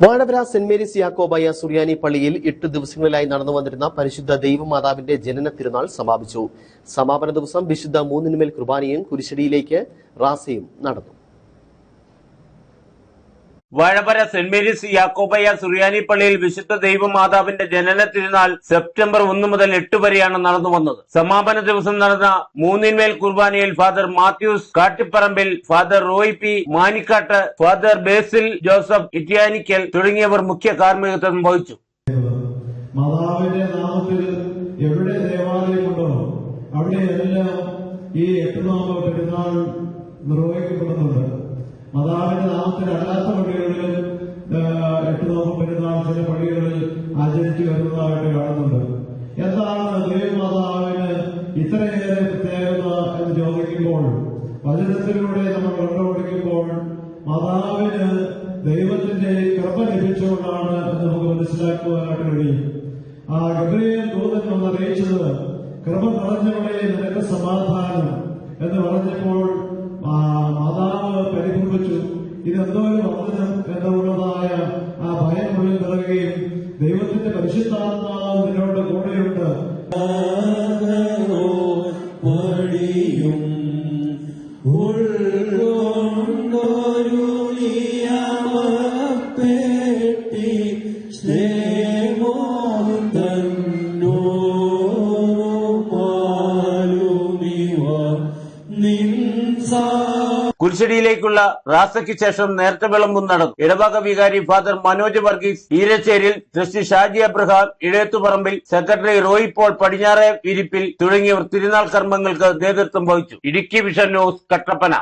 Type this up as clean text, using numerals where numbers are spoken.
Vazhavara saint Mary's Yakobaya സുറിയാനി പള്ളിയിൽ 8 ദിവസങ്ങളിലായി നടന്നു വന്നിരുന്ന പരിശുദ്ധ ദൈവമാതാവിന്റെ ജനന തിരുനാൾ സമാപിച്ചു. സമാപന ദിവസം വിശുദ്ധ മൂന്നിന്മേൽ കുർബാനയും കുരിശടിയിലേക്ക് റാസയും നടന്നു. വാഴവര സെന്റ് മേരീസ് യാക്കോബായ സുറിയാനി പള്ളിയിൽ വിശുദ്ധ ദൈവമാതാവിന്റെ ജനന തിരുനാൾ സെപ്റ്റംബർ 1 മുതൽ 8 വരെയാണ് നടന്നു വന്നത്. സമാപന ദിവസം നടന്ന മൂന്നിന്മേൽ കുർബാനയിൽ ഫാദർ മാത്യൂസ് കാട്ടിപ്പറമ്പിൽ, father Roy P Manikkattu, father Basil Joseph Ittiyanikkal തുടങ്ങിയവർ മുഖ്യ കാർമ്മികത്വം വഹിച്ചു. മാതാവിന്റെ നാമത്തിൽ എവിടെ ദേവാലയമുണ്ടോ അവിടെയെല്ലാം ഈ 8 നോമ്പ് പെരുന്നാൾ നിർവഹിക്കപ്പെടുന്നുണ്ട്. മാതാവിന്റെ നാമത്തിൽ അല്ലാത്ത പള്ളികളിലും 8 നോമ്പ് പെരുന്നാൾ ചില പള്ളികളിൽ ആചരിച്ചു വരുന്നതായിട്ട് കാണുന്നുണ്ട്. എന്താണ് ദൈവമാതാവിന് ഇത്രയേറെ പ്രത്യേകത എന്ന് ചോദിക്കുമ്പോൾ, വചനത്തിലൂടെ നമ്മൾ കണ്ടുപിടിക്കുമ്പോൾ മാതാവിന് ദൈവത്തിന്റെ കൃപ ലഭിച്ചുകൊണ്ടാണ് എന്ന് നമുക്ക് മനസ്സിലാക്കുവാനായിട്ട് കഴിയും. ആ ഗബ്രിയേൽ ദൂതൻ വന്ന് അറിയിച്ചത്, കൃപ നിറഞ്ഞവളെ നിനക്ക് സമാധാനം എന്ന് പറഞ്ഞപ്പോൾ മാതാവ് പരിഭ്രമിച്ചു. ഇതെന്തോ ഒരു വചനം എന്നുള്ളതായ ആ ഭയം ഉള്ളിൽ നിറയുകയും ദൈവത്തിന്റെ പരിശുദ്ധാത്മാവ് നിന്നോട് കൂടെയുണ്ട്. കുരിശടിയിലേക്കുള്ള റാസയ്ക്ക് ശേഷം നേർച്ച വിളമ്പും നടന്നു. ഇടവക വികാരി father Manoj Varghese Eeracheril, trustee Shaji Abraham Idayathuparambil, secretary Roy Paul Padinjare Virippil തുടങ്ങിയവർ തിരുനാൾ കർമ്മങ്ങൾക്ക് നേതൃത്വം വഹിച്ചു. Idukki vision news, Kattappana.